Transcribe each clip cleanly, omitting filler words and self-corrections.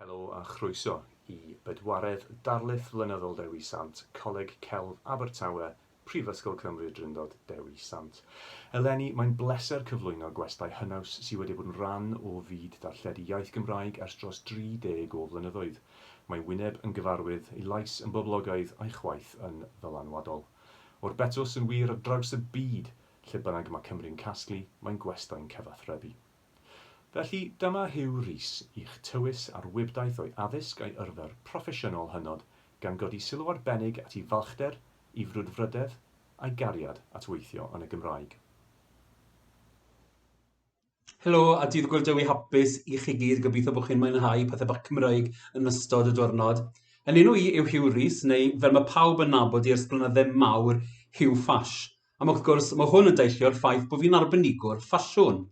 Helo a chroeso i bedwaredd darlith flynyddol Dewi Sant, Coleg Celf Abertawe, Prifysgol Cymru Drindod Dewi Sant. Eleni, mae'n bleser cyflwyno gwestai hynaws sydd wedi bod yn rhan o fyd darlledu iaith Gymraeg ers dros 30 o flynyddoedd. Mae Wyneb yn gyfarwydd ei lais yn boblogaidd a'i chwaith yn ddylanwadol. O'r betws yn wir ar draws y byd, lle bynnag mae Cymru'n casglu, mae'n gwestau'n cyfathrebu. Felly dyma Huw Rhys i'ch tywys ar wybdaeth o'i addysg a'i yrfer proffesiynol hynod gan godi sylw arbennig at ei falchder, ei frwdfrydedd a'i gariad at weithio yn y Gymraeg. Helo a dydd Gwyl Dewi hapus i chi gyd, gobeithio bod chi'n mwynhau pethau bach Cymraeg yn ystod y diwrnod. Yn enw i yw Huw Rhys, neu fel mae pawb yn nabod i ers blynydde mawr, Huw Ffash. A wrth gwrs, mae hwn yn deillio'r ffaith bod fi'n arbenigwr ffasiwn.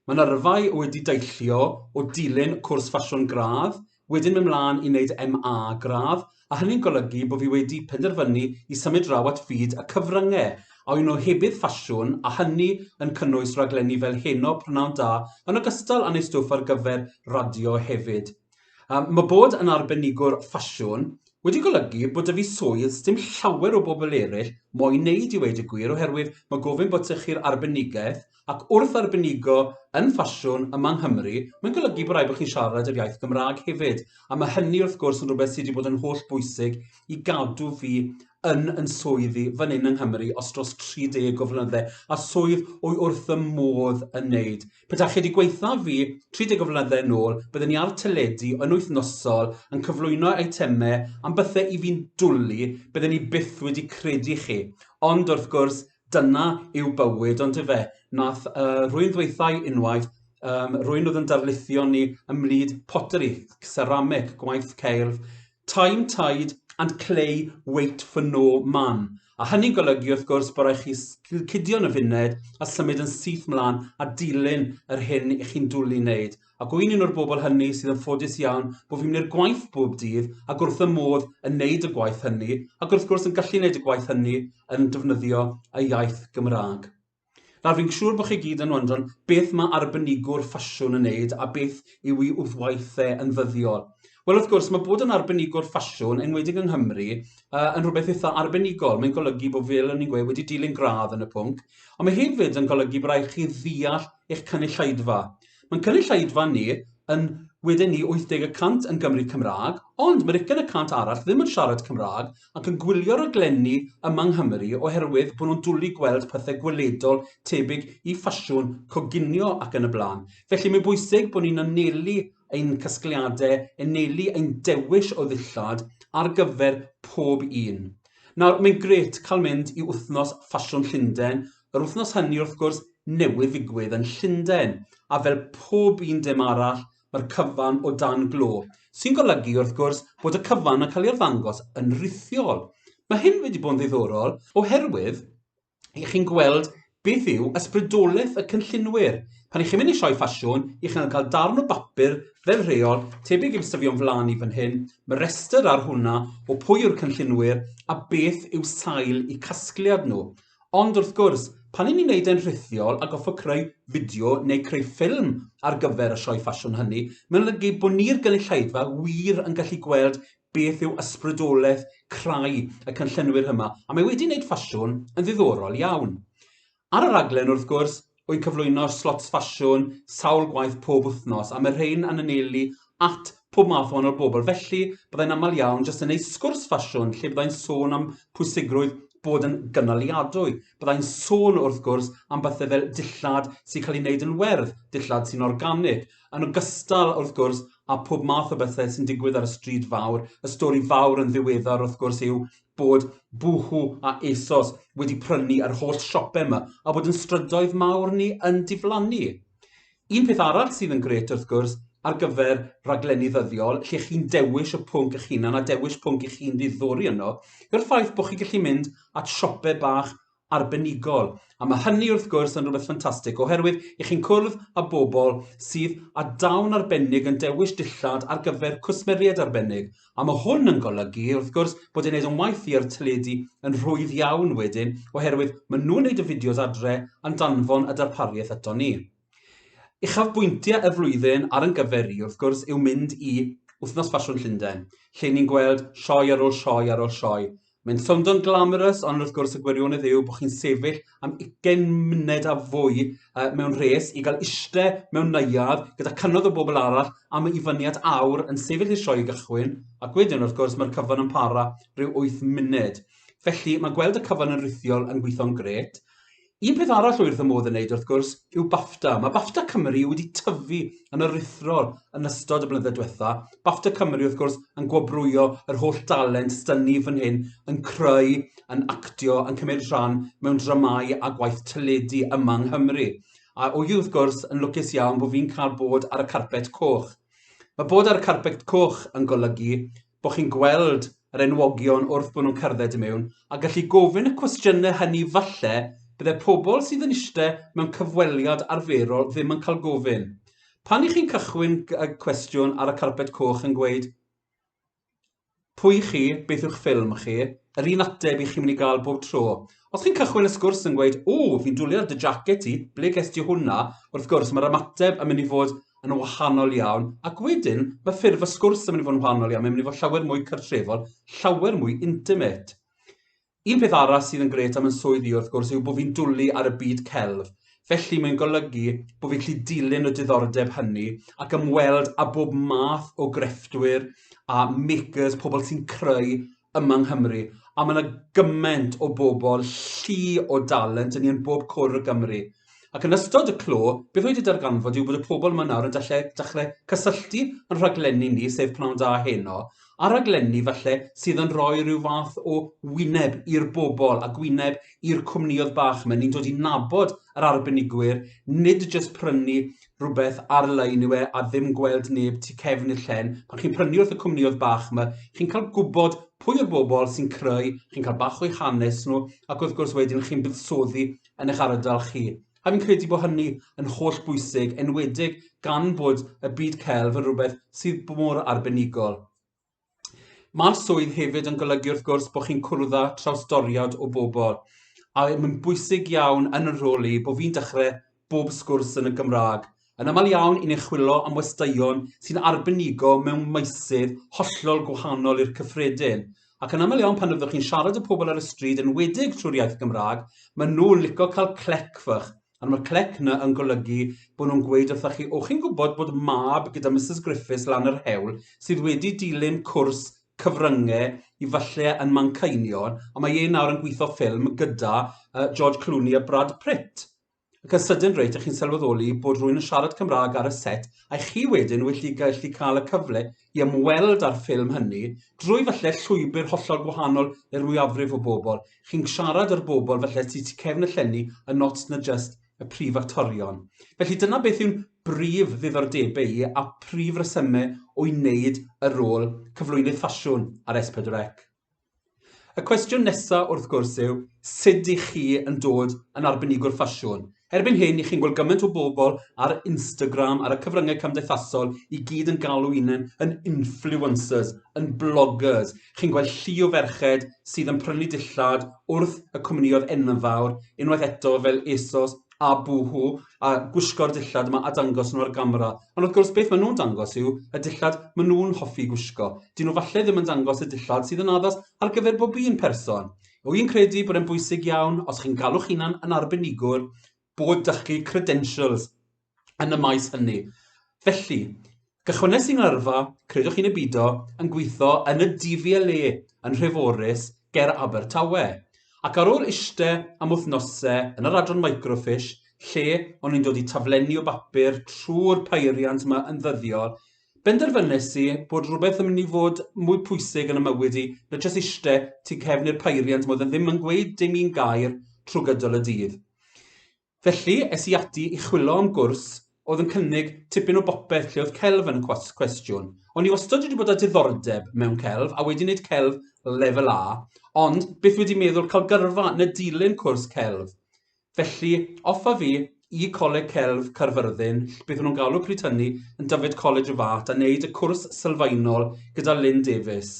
Mae'n yrfau wedi deillio o dilyn cwrs ffasiwn gradd, wedyn mynd mlaen i wneud MA gradd, a hynny'n golygu bod fi wedi penderfynu i symud draw at fyd y cyfryngau, a un o hebydd ffasiwn, a hynny yn cynnwys raglenni fel Heno Prynawn Da, yn ogystal â neud stwff ar gyfer radio hefyd. Mae bod yn arbenigwr ffasiwn wedi golygu bod y fi swydd dim llawer o bobl eraill moyn wneud i weid y gwir oherwydd mae gofyn bod chi'r arbenigaeth ac wrth arbenigo yn ffasiwn yma yng Nghymru, mae'n golygu bod rhaid bod chi'n siarad yr iaith Gymraeg hefyd. A mae hynny wrth gwrs yn rhywbeth sydd wedi bod yn holl bwysig i gadw fi yn swyddi fan hyn yng Nghymru os dros 30 o flynydde, a swydd o'i wrth y modd yn wneud. Petaech chi wedi gweithio fi 30 o flynydde yn ôl, byddwn ni ar teledu yn wythnosol yn cyflwyno eitemau am bethau i fi'n dwlu, byddwn ni byth wedi credu chi. Ond wrth gwrs, dyna yw bywyd, ond efe, nath rwy'n ddweithau unwaith, rwy'n oedd yn darlithio ni ymlid pottery, ceramic, gwaith ceirf, time, tide and clay wait for no man. A hynny'n golygu wrth gwrs bod rhaid chi cydio yn y funed a symud yn syth mlaen a dilyn yr hyn i chi'n dwlu wneud. Ac wy'n un o'r bobl hynny sydd yn ffodus iawn bod fi'n mynd i'r gwaith bob dydd ac wrth y modd yn wneud y gwaith hynny ac wrth gwrs yn gallu wneud y gwaith hynny yn defnyddio y iaith Gymraeg. Nawr fi'n siŵr bod chi gyd yn wondron beth mae arbenigwr ffasiwn yn wneud a beth yw ei wrthwaithau yn ddyddiol. Wel, wrth gwrs, mae bod yn arbenigwr ffasiwn, enwedig yng Nghymru, yn rhywbeth eitha arbenigol. Mae'n golygu bod fel yn ei gweud wedi dilyn gradd yn y pwnc, ond mae hefyd yn golygu bod rhaid chi ddeall eich cynulleidfa. Mae'n cynulleidfa ni yn wedyn ni 80% yn Gymru Cymraeg, ond mae'r 20% arall ddim yn siarad Cymraeg ac yn gwylio raglenni yma yng Nghymru oherwydd bod nhw'n dwlu gweld pethau gweledol tebyg i ffasiwn, coginio ac yn y blaen. Felly mae'n bwysig bod ni'n anelu ein casgliadau, anelu ein dewis o ddillad ar gyfer pob un. Nawr, mae'n gret cael mynd i wythnos ffasiwn Llundain. Yr wythnos hynny wrth gwrs newydd ddigwydd yn Llundain, a fel pob un dim arall, mae'r cyfan o dan glo, sy'n golygu wrth gwrs bod y cyfan yn cael ei arddangos yn rithiol. Mae hyn wedi bod yn ddiddorol oherwydd i chi'n gweld beth yw ysbrydolaeth y cynllunwyr. Pan i chi'n mynd i sioe ffasiwn, i chi'n cael darn o bapur fel rheol, tebyg i'w safio'n flaen i fan hyn, mae restr ar hwnna o pwy yw'r cynllunwyr a beth yw sail i casgliad nhw. Ond wrth gwrs, pan ni'n wneud e'n rhithiol a goffo creu fideo neu creu ffilm ar gyfer y sioe ffasiwn hynny, mae'n olygu bod ni'r gynulleidfa wir yn gallu gweld beth yw ysbrydolaeth creu y cynllunwyr yma, a mae wedi wneud ffasiwn yn ddiddorol iawn. Ar y raglen wrth gwrs, wy'n cyflwyno slots ffasiwn, sawl gwaith pob wythnos, a mae rhain yn anelu at pob math o wahanol bobl. Felly, byddai'n aml iawn jyst yn gwneud sgwrs ffasiwn, lle byddai'n sôn am pwysigrwydd bod yn gynaliadwy. Byddai'n sôn wrth gwrs am bethau fel dillad sy'n cael ei wneud yn werdd, dillad sy'n organig, yn ogystal wrth gwrs a pob math o bethau sy'n digwydd ar y stryd fawr. Y stori fawr yn ddiweddar wrth gwrs yw bod Boohoo a ASOS wedi prynu yr holl siopau yma a bod yn strydoedd mawr ni yn diflannu. Un peth arall sydd yn gret wrth gwrs ar gyfer raglenni ddyddiol, lle chi'n dewis y pwnc eich hunan a dewis pwnc eich hun ddiddori yno, yw'r ffaith bod chi'n gallu mynd at siopau bach arbenigol. A mae hynny wrth gwrs yn rhywbeth ffantastig oherwydd i chi'n cwrdd â bobl sydd â dawn arbennig yn dewis dillad ar gyfer cwsmeriaid arbennig. A mae hwn yn golygu wrth gwrs bod e'n gwneud yn waith i'r teledu yn rhwydd iawn wedyn oherwydd maen nhw'n gwneud y fideos adre yn danfon y darpariaeth eto ni. Uchafbwyntiau y flwyddyn ar yn gyfer i wrth gwrs yw mynd i wythnos ffasiwn Llundain, lle ni'n gweld sioe ar ôl sioe ar ôl sioe. Mae'n soundon glamorous, ond wrth gwrs y gwirionedd yw bod chi'n sefyll am 20 munud a fwy mewn res i gael iste mewn neuadd gyda cynnoedd o bobl arall am y fyniad awr yn sefyll i'r sioe gychwyn, ac wedyn wrth gwrs mae'r cyfan yn para rhyw 8 munud. Felly mae gweld y cyfan yn rithiol yn gweithio'n gret. Un peth arall wrth y modd yn neud wrth gwrs yw BAFTA. Mae BAFTA Cymru wedi tyfu yn aruthrol yn ystod y blynyddoedd diwetha. BAFTA Cymru wrth gwrs yn gwobrwyo yr holl dalent stynnu fan hyn yn creu, yn actio, yn cymryd rhan mewn dramau a gwaith teledu yma yng Nghymru. A o wrth gwrs yn lwcus iawn bod fi'n cael bod ar y carpet coch. Mae bod ar y carpet coch yn golygu bod chi'n gweld yr enwogion wrth bod nhw'n cerdded i mewn a gallu gofyn y cwestiynau hynny falle byddai pobl sydd yn eistedd mewn cyfweliad arferol ddim yn cael gofyn. Pan i chi'n cychwyn y cwestiwn ar y carpet coch yn gweud, pwy chi, beth yw'ch ffilm chi, yr un ateb i chi'n mynd i gael bob tro. Os chi'n cychwyn y sgwrs yn gweud, fi'n dwlu ar dy jacket i, ble gesti hwnna, wrth gwrs mae'r ymateb yn mynd i fod yn wahanol iawn, ac wedyn mae ffurf y sgwrs yn mynd i fod yn wahanol iawn, mae'n mynd i fod llawer mwy cartrefol, llawer mwy intimate. Un peth arall sydd yn gret am yn swydd i wrth gwrs yw bod fi'n dwlu ar y byd celf. Felly mae'n golygu bod fi'n gallu dilyn y diddordeb hynny ac ymweld â bob math o grefftwyr a makers, pobl sy'n creu yma yng Nghymru. A mae yna gymaint o bobl llu o dalent yn bob cwr y Gymru. Ac yn ystod y clo, beth wedi darganfod yw bod y pobl yma nawr yn dechrau cysylltu yn rhaglenni ni, sef Pnawn Da Heno, a rhaglenni falle sydd yn rhoi rhyw fath o wyneb i'r bobl a gwyneb i'r cwmnioedd bach yma. Ni'n dod i nabod yr arbenigwyr, nid jyst prynu rhywbeth ar-lein yw a ddim gweld neb tu cefn y llen. Pan chi'n prynu wrth y cwmnioedd bach yma, chi'n cael gwybod pwy yw'r bobl sy'n creu, chi'n cael bach o'i hanes nhw, ac wrth gwrs wedyn chi'n buddsoddi yn eich ardal chi. A fi'n credu bod hynny yn holl bwysig, enwedig gan bod y byd celf yn rhywbeth sydd mor arbenigol. Mae'r swydd hefyd yn golygu wrth gwrs bod chi'n cwrdd â trawstoriad o bobl. A mae'n bwysig iawn yn y rôl i bod fi'n dechrau bob sgwrs yn y Gymraeg. Yn aml iawn i'n chwilo am westeion sy'n arbenigo mewn meysydd hollol gwahanol i'r cyffredin. Ac yn aml iawn pan ydych chi'n siarad y pobl ar y stryd yn wedig trwy'r iaith Gymraeg, mae nhw'n licio cael clec fach. A mae'r clec yna yn golygu bod nhw'n gweud wrthych chi, chi'n gwybod bod mab gyda Mrs Griffiths lan yr hewl sydd wedi dilyn cwrs cyfryngau i falle yn Manceinion, a mae ei nawr yn gweithio ffilm gyda George Clooney a Brad Pitt. Ac yn sydyn reit, chi'n sylweddoli bod rhywun yn siarad Cymraeg ar y set, a chi wedyn wedi gallu cael y cyfle i ymweld â'r ffilm hynny, drwy falle llwybr hollol gwahanol i'r mwyafrif o bobl. Chi'n siarad â'r bobl falle sydd tu cefn y llenni yn not na just y prif actorion. Felly dyna beth yw'n brif ddiddordebau i a prif resymau o wneud y rôl cyflwynydd ffasiwn ar S4C. Y cwestiwn nesaf wrth gwrs yw, sut i chi yn dod yn arbenigwr ffasiwn? Erbyn hyn, chi'n gweld gymaint o bobl ar Instagram, ar y cyfryngau cymdeithasol, i gyd yn galw unan yn influencers, yn bloggers. Chi'n gweld llu o ferched sydd yn prynu dillad wrth y cwmnioedd enfawr, unwaith eto fel ASOS a Boohoo, a gwisgo'r dillad yma a dangos nhw ar gamera. Ond wrth gwrs beth maen nhw'n dangos yw y dillad maen nhw'n hoffi gwisgo. Dyn nhw falle ddim yn dangos y dillad sydd yn addas ar gyfer bob un person. Wy'n credu bod e'n bwysig iawn os chi'n galw'ch hunan yn arbenigwr bod dych chi credentials yn y maes hynny. Felly, gychwynes i'n yrfa, credwch chi'n y budo, yn gweithio yn y DVLA yn Nhreforys ger Abertawe. Ac ar ôl eistedd am wythnosau yn yr adran Microfish, lle o'n i'n dod i taflenni o bapur trwy'r peiriant yma yn ddyddiol, benderfynnes i bod rhywbeth yn mynd i fod mwy pwysig yn y mywyd i na jyst eistedd tu cefn i'r peiriant modd yn ddim yn gweud dim un gair trwy gydol y dydd. Felly, es i ati i chwilo am gwrs oedd yn cynnig tipyn o bopeth lle oedd celf yn y cwestiwn. O'n i wastad wedi bod â diddordeb mewn celf a wedi wneud celf lefel A, ond beth wedi meddwl cael gyrfa na dilyn cwrs celf. Felly, offa fi i Coleg Celf Caerfyrddin, beth nhw'n galw pryd hynny yn Dyfed College of Art, a wneud y cwrs sylfaenol gyda Lynn Davies.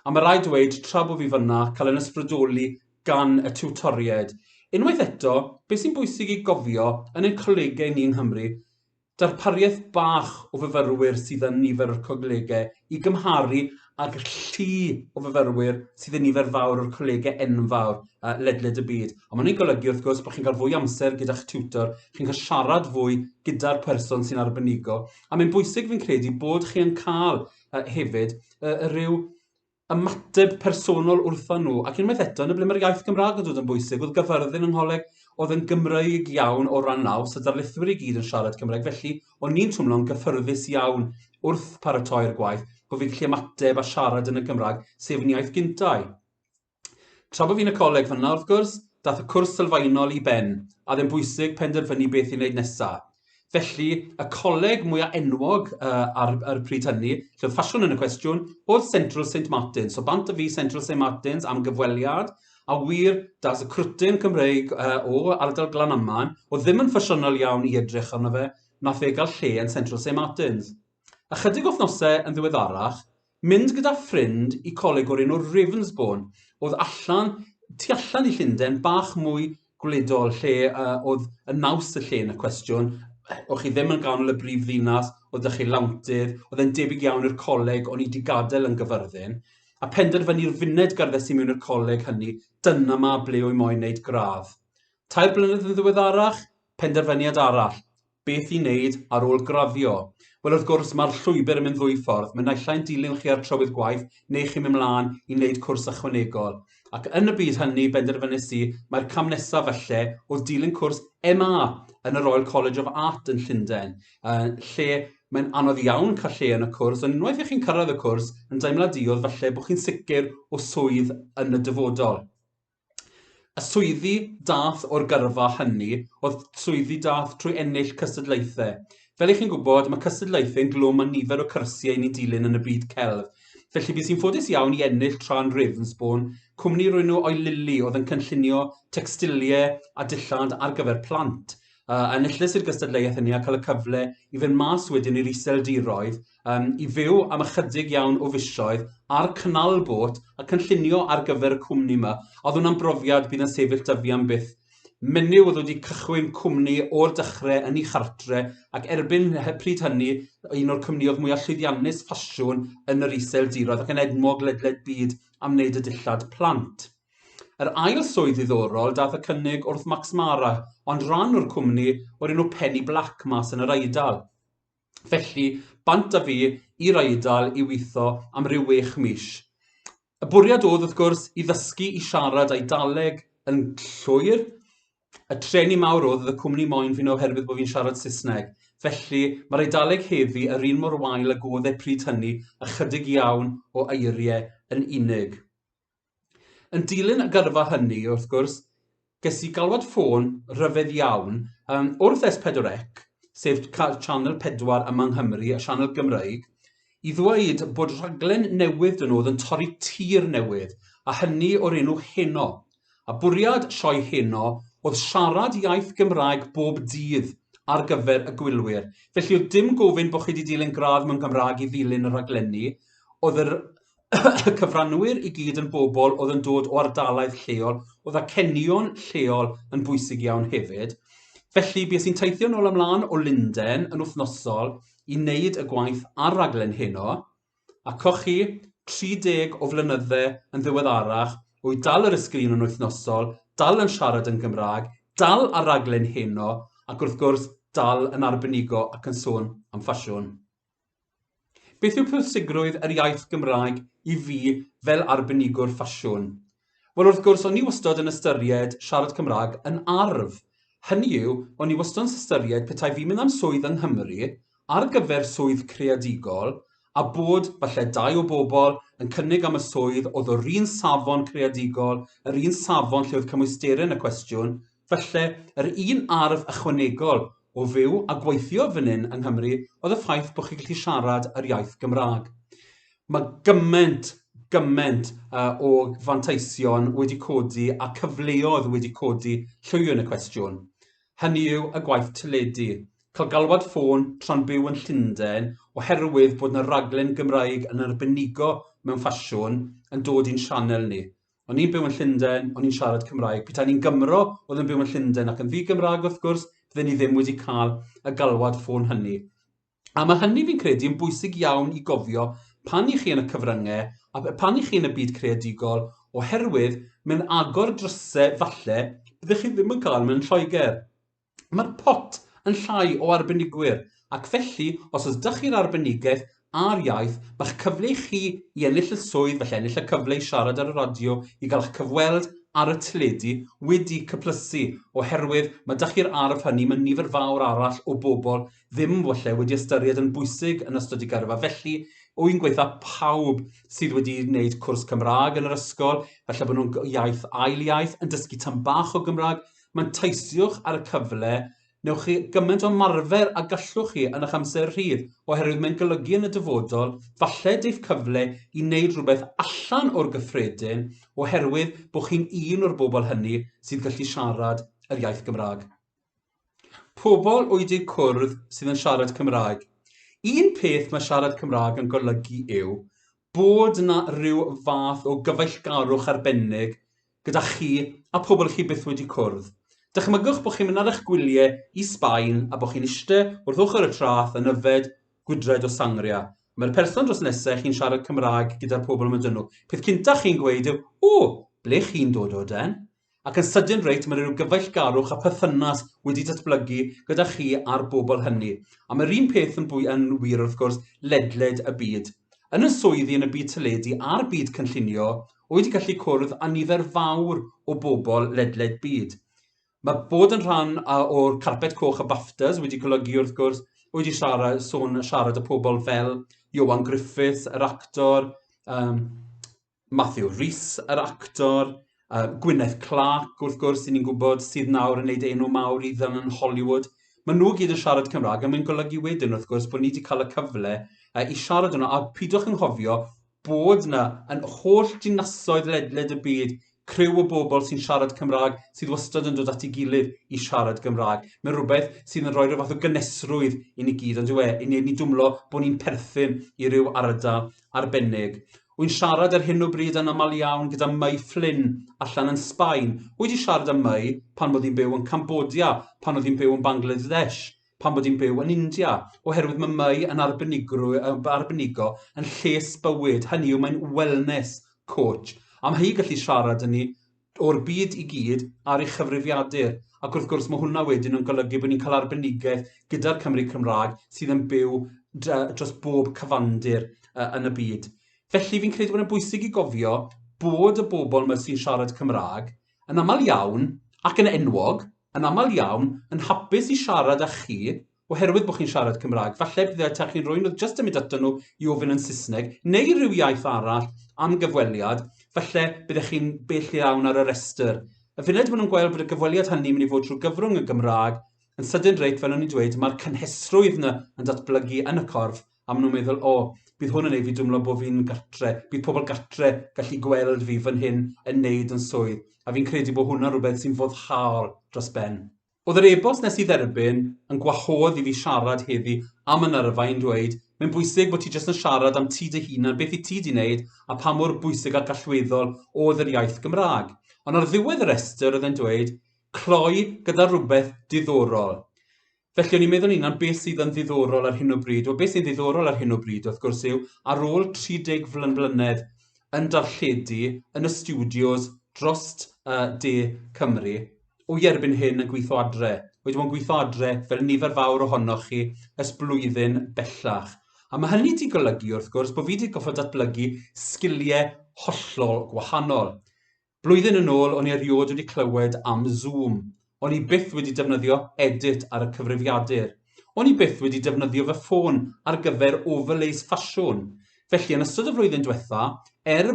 A mae rhaid dweud, tra bod fi fyna, cael yn ysbrydoli gan y tiwtoriaid. Unwaith eto, beth sy'n bwysig i gofio yn ein colegau ni yng Nghymru, darpariaeth bach o fyfyrwyr sydd yn nifer o'r colegau i gymharu ag llu o fyfyrwyr sydd yn nifer fawr o'r colegau enfawr ledled y byd. Ond mae'n ei golygu wrth gwrs bod chi'n cael fwy amser gyda'ch tiwtor, chi'n cael siarad fwy gyda'r person sy'n arbenigo, a mae'n bwysig fi'n credu bod chi'n cael hefyd rhyw ymateb personol wrthon nhw. Ac unwaith eto, yn y ble mae'r iaith Gymraeg yn dod yn bwysig, oedd gyfyrddin yng Ngholeg oedd yn Gymraeg iawn o ran naws, a darlithwyr i gyd yn siarad Cymraeg, felly o'n i'n twmlo'n gyffyrddus iawn wrth paratoi'r gwaith, bod fi'n gallu ymateb a siarad yn y Gymraeg, sef yn iaith gyntaf. Tra bod fi'n y coleg fan'na, wrth gwrs, dath y cwrs sylfaenol i ben, a ddim bwysig penderfynu beth i wneud nesaf. Felly, y coleg mwyaf enwog ar pryd hynny, lle oedd ffasiwn yn y cwestiwn, oedd Central St Martins. So bant y fi Central St Martins am gyfweliad, a wir, das y crwtyn Cymreig o ardal Glanaman, oedd ddim yn ffasiynol iawn i edrych arno fe, nath e gael lle yn Central St Martins. Ychydig wythnosau yn ddiweddarach, mynd gyda ffrind i coleg o'r enw Ravensbourne, oedd tu allan i Llundain, bach mwy gwledol, lle oedd y naws y lle yn y cwestiwn, o'ch chi ddim yn ganol y brif ddinas, oedd ydych chi lawntydd, oedd e'n debyg iawn i'r coleg o'n i wedi gadael yn Gyfyrddin, a penderfynu'r funed garddes i mewn i'r coleg hynny, dyna ma ble o'i moyn wneud gradd. 2 blynedd yn ddiweddarach, penderfyniad arall, beth i wneud ar ôl graddio. Wel, wrth gwrs, mae'r llwybr yn mynd ddwy ffordd. Mae naill ai'n dilyn chi ar trywydd gwaith, neu chi'n mynd mlaen i wneud cwrs ychwanegol. Ac yn y byd hynny, benderfynus i, mae'r cam nesaf felly oedd dilyn cwrs MA yn y Royal College of Art yn Llundain, lle mae'n anodd iawn cael lle yn y cwrs, ond unwaith i chi'n cyrraedd y cwrs, yn daimladiodd falle bod chi'n sicr o swydd yn y dyfodol. Y swyddi dath o'r gyrfa hynny oedd swyddi dath trwy ennill cystadlaethau. Fel i chi'n gwybod, mae cystadlaethau'n glwm a nifer o cyrsiau ni'n dilyn yn y byd celf. Felly bydd sy'n ffodus iawn i ennill tra'n Ravensbourne, cwmni rwy'n nhw o'i Lili oedd yn cynllunio textiliau a dillad ar gyfer plant. Enillus i'r gystadleuaeth hynny a cael y cyfle i fynd mas wedyn i'r iseldiroedd, i fyw am ychydig iawn o fisoedd ar canolbot a cynllunio ar gyfer y cwmni yma. Oedd hwnna'n brofiad bydd yn sefyll dyfu am byth. Menyw oedd wedi cychwyn cwmni o'r dechrau yn ei chartre ac erbyn pryd hynny un o'r cwmnioedd mwyaf llwyddiannus ffasiwn yn yr iseldiroedd ac yn edmog ledled byd am wneud y dillad plant. Yr ail swydd ddiddorol dath y cynnig wrth Max Mara, ond rhan o'r cwmni o'r enw Penny Black mas yn yr Eidal. Felly, bant a fi i'r Eidal i weithio am ryw 6 mis. Y bwriad oedd wrth gwrs i ddysgu i siarad Eidaleg yn llwyr. Y treni mawr oedd y cwmni moyn fi'n oherwydd bod fi'n siarad Saesneg. Felly, mae'r Eidaleg heddi yr un mor wael ag oedd pryd hynny ychydig iawn o eiriau yn unig. Yn dilyn y gyrfa hynny, wrth gwrs, ges i galwad ffôn rhyfedd iawn wrth S4C, sef Channel 4 yma yng Nghymru, a Channel Gymraeg, i ddweud bod rhaglen newydd yn oedd yn torri tir newydd, a hynny o'r enw Heno. A bwriad sioe Heno oedd siarad iaith Gymraeg bob dydd ar gyfer y gwylwyr. Felly oedd dim gofyn bod chi wedi dilyn gradd mewn Gymraeg i ddilyn y rhaglenni, oedd yr cyfranwyr i gyd yn bobl oedd yn dod o ardalaeth lleol, oedd acenion lleol yn bwysig iawn hefyd. Felly, bues i'n teithio nôl ymlaen o Llundain yn wythnosol i wneud y gwaith ar raglen Heno, a cochi 30 o flynyddau yn ddiweddarach o'i dal yr ysgrin yn wythnosol, dal yn siarad yn Gymraeg, dal ar raglen Heno, ac wrth gwrs dal yn arbenigo ac yn sôn am ffasiwn. Beth yw pwysigrwydd yr iaith Gymraeg i fi fel arbenigwr ffasiwn? Wel, wrth gwrs, o'n i wastod yn ystyried siarad Cymraeg yn arf. Hynny yw, o'n i wastod yn ystyried petai fi'n mynd am swydd yng Nghymru ar gyfer swydd creadigol, a bod falle 2 o bobl yn cynnig am y swydd oedd o'r un safon creadigol, yr un safon lle oedd cymwysterau y cwestiwn, falle yr un arf ychwanegol o fyw a gweithio fan hyn yng Nghymru oedd y ffaith bod chi'n gallu siarad yr iaith Gymraeg. Mae gymaint o fanteision wedi codi a cyfleoedd wedi codi llwy yn y cwestiwn. Hynny yw y gwaith teledu. Cael galwad ffôn tra'n byw yn Llundain oherwydd bod yna raglen Gymraeg yn arbenigo mewn ffasiwn yn dod i'n sianel ni. O'n i'n byw yn Llundain, o'n i'n siarad Cymraeg. Petai ni'n Gymro oedd yn byw yn Llundain ac yn ddi-Gymraeg wrth gwrs, fydden ni ddim wedi cael y galwad ffôn hynny. A mae hynny fi'n credu yn bwysig iawn i gofio pan i chi yn y cyfryngau a pan i chi yn y byd creadigol, oherwydd mewn agor drysau falle byddech chi ddim yn cael mewn Lloegr. Mae'r pot yn llai o arbenigwyr, ac felly, os ydych chi'r arbenigaeth a'r iaith, mae'ch cyfle i chi i ennill y swydd, felly ennill y cyfle i siarad ar y radio, i gael eich cyfweld ar y teledu wedi cyplysu, oherwydd mae dych chi'r arf hynny, mae nifer fawr arall o bobl ddim falle wedi ystyried yn bwysig yn ystod eu gyrfa. Felly, wy'n gweithio pawb sydd wedi wneud cwrs Cymraeg yn yr ysgol, falle bod nhw'n iaith ail iaith, yn dysgu tam bach o Gymraeg, manteisiwch ar y cyfle, newch chi gymaint o marfer a gallwch chi yn eich amser rhydd, oherwydd mae'n golygu yn y dyfodol, falle deif cyfle i wneud rhywbeth allan o'r gyffredin, oherwydd bod chi'n un o'r bobl hynny sydd gallu siarad yr iaith Gymraeg. Pobl wedi cwrdd sydd yn siarad Cymraeg. Un peth mae siarad Cymraeg yn golygu yw bod yna rhyw fath o gyfeillgarwch arbennig gyda chi a pobl chi byth wedi cwrdd. Dychmygwch bod chi'n mynd ar eich gwyliau i Sbaen a bod chi'n eistedd wrth ochr y traeth yn yfed gwydred o sangria. Mae'r person dros nesaf chi'n siarad Cymraeg gyda'r pobl yma dyn nhw. Peth cyntaf chi'n gweud yw, ble chi'n dod o den? Ac yn sydyn reit, mae rhyw gyfeillgarwch a perthynas wedi datblygu gyda chi a'r bobl hynny. A mae'r un peth yn wir wrth gwrs ledled y byd. Yn y swyddi yn y byd teledu a'r byd cynllunio, wedi gallu cwrdd â nifer fawr o bobl ledled byd. Mae bod yn rhan o'r carpet coch a BAFTAs wedi golygu wrth gwrs, wedi siarad y pobl fel Iowan Griffiths, yr actor, Matthew Rhys, yr actor, Gwyneth Clark, wrth gwrs, sy'n ni'n gwybod sydd nawr yn gwneud enw mawr iddyn yn Hollywood. Mae nhw gyd yn siarad Cymraeg, a mae'n golygu wedyn wrth gwrs bod ni wedi cael y cyfle i siarad yno, a pidwch yn nghofio bod yna yn holl dinasoedd ledled y byd, criw o bobl sy'n siarad Cymraeg sydd wastad yn dod at ei gilydd i siarad Gymraeg. Mae'n rhywbeth sydd yn rhoi rhyw fath o gynesrwydd i ni gyd, ond i wneud ni dwmlo bod ni'n perthyn i ryw ardal arbennig. Wy'n siarad ar hyn o bryd yn aml iawn gyda May Flynn allan yn Sbaen. Wedi siarad am May pan bod hi'n byw yn Cambodia, pan oedd hi'n byw yn Bangladesh, pan bod hi'n byw yn India, oherwydd mae May yn arbenigo yn lles bywyd. Hynny yw, mae'n wellness coach. A mae hi gallu siarad yn ni o'r byd i gyd ar ei chyfrifiadur. Ac wrth gwrs mae hwnna wedyn yn golygu bod ni'n cael arbenigaeth gyda'r Cymru Cymraeg sydd yn byw dros bob cyfandir yn y byd. Felly fi'n credu bod yn bwysig i gofio bod y bobl yma sy'n siarad Cymraeg yn aml iawn ac yn enwog, yn aml iawn yn hapus i siarad â chi oherwydd bod chi'n siarad Cymraeg. Falle byddai chi'n rhywun oedd jyst yn mynd ato nhw i ofyn yn Saesneg neu rhyw iaith arall am gyfweliad, falle byddech chi'n bell iawn ar y restr. Y funud maen nhw'n gweld bod y gyfweliad hynny yn mynd i fod trwy gyfrwng y Gymraeg, yn sydyn reit fel o'n i'n dweud, mae'r cynhesrwydd yna yn datblygu yn y corff, a maen nhw'n meddwl, bydd hwn yn ei fi dwmlo bod fi'n gartre, bydd pobl gartre gallu gweld fi fan hyn yn neud yn swydd, a fi'n credu bod hwnna rhywbeth sy'n foddhaol dros ben. Oedd yr e-bost nes i dderbyn yn gwahodd i fi siarad heddi am yn yrfa i'n dweud, mae'n bwysig bod ti jyst yn siarad am ti dy hunan, beth i ti di wneud, a pa mor bwysig ac allweddol oedd yr iaith Gymraeg. Ond ar ddiwedd y restr oedd e'n dweud, cloi gyda rhywbeth diddorol. Felly o'n i'n meddwl unan beth sydd yn ddiddorol ar hyn o bryd. Beth sy'n ddiddorol ar hyn o bryd, wrth gwrs yw, ar ôl 30 flynedd yn darlledu yn y studios dros De Cymru, o'i erbyn hyn yn gweithio adre. Wedi bod yn gweithio adre fel nifer fawr ohonoch chi ys blwyddyn bellach. A mae hynny wedi golygu wrth gwrs bod fi wedi goffod datblygu sgiliau hollol gwahanol. Blwyddyn yn ôl, o'n i eriod wedi clywed am Zoom. O'n i byth wedi defnyddio edit ar y cyfrifiadur. O'n i byth wedi defnyddio fy ffôn ar gyfer overlays ffasiwn. Felly, yn ystod y flwyddyn diwetha,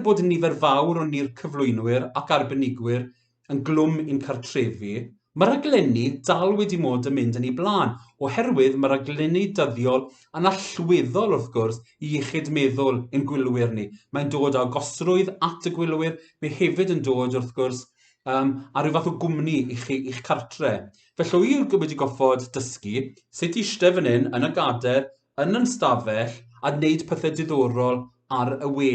bod nifer fawr o ni'r cyflwynwyr ac arbenigwyr yn glwm i'n cartrefi, mae'r rhaglenni dal wedi mod yn mynd yn ei blaen, oherwydd mae'r rhaglenni dyddiol yn allweddol wrth gwrs i iechyd meddwl ein gwylwyr ni. Mae'n dod â gosrwydd at y gwylwyr, mae hefyd yn dod wrth gwrs a rhyw fath o gwmni i'ch cartre. Felly wy'n wedi goffod dysgu sut i eistedd fan hyn yn y gader, yn yn stafell, a wneud pethau diddorol ar y we.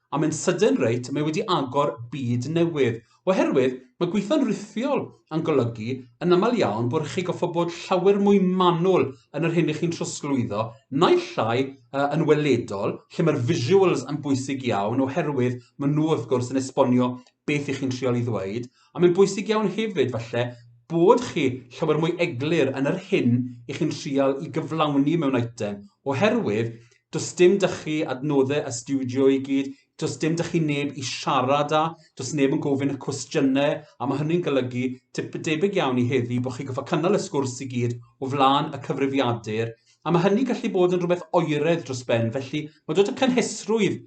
A mae'n sydyn reit, mae wedi agor byd newydd. Oherwydd, mae gweithio'n rithiol yn golygu yn aml iawn bod chi goffa bod llawer mwy manwl yn yr hyn i chi'n trosglwyddo, naill llai yn weledol, lle mae'r visuals yn bwysig iawn, oherwydd maen nhw wrth gwrs yn esbonio beth i chi'n trial i ddweud, a mae'n bwysig iawn hefyd falle bod chi llawer mwy eglur yn yr hyn i chi'n trial i gyflawni mewn eitem, oherwydd does dim dych chi adnoddau y studio i gyd, does dim dych chi neb i siarad â, does neb yn gofyn y cwestiynau, a mae hynny'n golygu debyg iawn i heddi bod chi goffa cynnal y sgwrs i gyd o flaen y cyfrifiadur, a mae hynny gallu bod yn rhywbeth oeraidd dros ben, felly mae dod y cynhesrwydd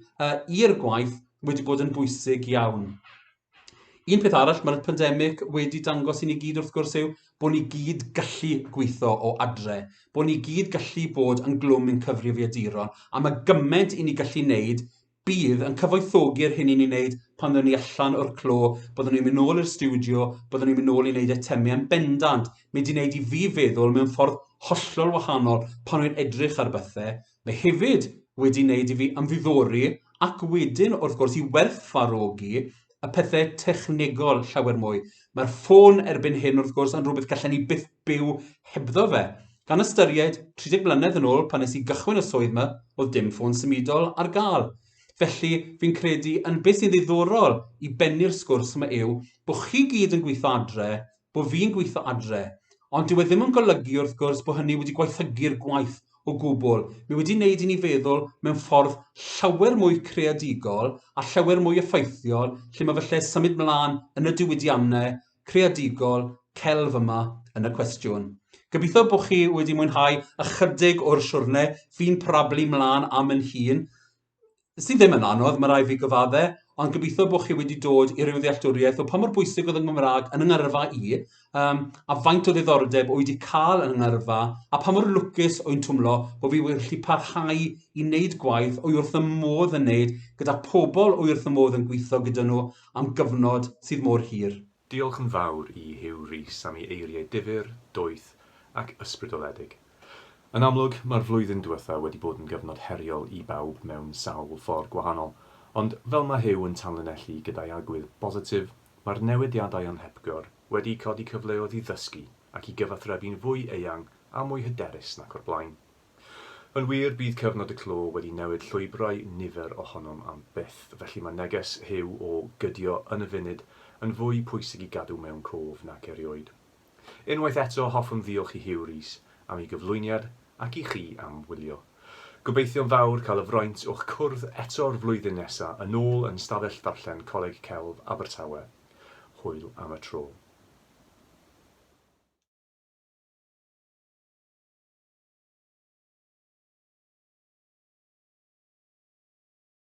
i'r gwaith wedi bod yn bwysig iawn. Un peth arall mae'r pandemig wedi dangos i ni gyd wrth gwrs yw bod ni gyd gallu gweithio o adre, bod ni gyd gallu bod yn glwm yn cyfrifiaduron, a mae gymaint i ni gallu wneud bydd yn cyfoethogi'r hyn i ni'n wneud pan ddyn ni allan o'r clo, byddwn ni'n mynd nôl i'r studio, byddwn ni'n mynd nôl i wneud eitemau yn bendant, mynd i wneud i fi feddwl mewn ffordd hollol wahanol pan wy'n edrych ar bethau. Mae hefyd wedi wneud i fi ymddiddori ac wedyn wrth gwrs i werthfarogi y pethau technegol llawer mwy. Mae'r ffôn erbyn hyn wrth gwrs yn rhywbeth gallen ni byth byw hebddo fe. Gan ystyried 30 blynedd yn ôl pan nes i gychwyn y swydd yma, oedd dim ffôn symudol ar gael. Felly fi'n credu yn beth sy'n ddiddorol i bennu'r sgwrs yma yw bod chi gyd yn gweithio adre, bod fi'n gweithio adre, ond dyw e ddim yn golygu wrth gwrs bod hynny wedi gwaethygu'r gwaith o gwbl. Mi wedi wneud i ni feddwl mewn ffordd llawer mwy creadigol a llawer mwy effeithiol lle mae falle symud mlaen yn y diwydiannau creadigol celf yma yn y cwestiwn. Gobeithio bod chi wedi mwynhau ychydig o'r siwrne fi'n parablu mlaen am yn hun, sydd ddim yn anodd, mae rai fi gyfaddau, ond gobeithio bod chi wedi dod i ryw ddealltwriaeth o pa mor bwysig oedd yng Nghymraeg yn yngyrfa i, a faint o ddiddordeb o'i wedi cael yn yngyrfa, a pa mor lwcus o'n twmlo bod fi wedi gallu parhau i wneud gwaith o'i wrth y modd yn wneud gyda pobl o'i wrth y modd yn gweithio gyda nhw am gyfnod sydd mor hir. Diolch yn fawr i Huw Rhys am ei eiriau difyr, dwyth ac ysbrydoledig. Yn amlwg, mae'r flwyddyn diwethaf wedi bod yn gyfnod heriol i bawb mewn sawl ffordd gwahanol, ond fel mae Huw yn tanlinellu gyda'i agwedd bositif, mae'r newidiadau anhepgor wedi codi cyfleoedd i ddysgu ac i gyfathrebu'n fwy eang a mwy hyderus nac o'r blaen. Yn wir bydd cyfnod y clo wedi newid llwybrau nifer ohonom am byth, felly mae neges Huw o gydio yn y funud yn fwy pwysig i gadw mewn cof nac erioed. Unwaith eto hoffwn ddiolch i Huw Rhys am ei gyflwyniad ac i chi am wylio. Gobeithio'n fawr cael y fraint o'ch cwrdd eto'r flwyddyn nesaf yn ôl yn stafell ddarllen Coleg Celf Abertawe. Hwyl am y tro.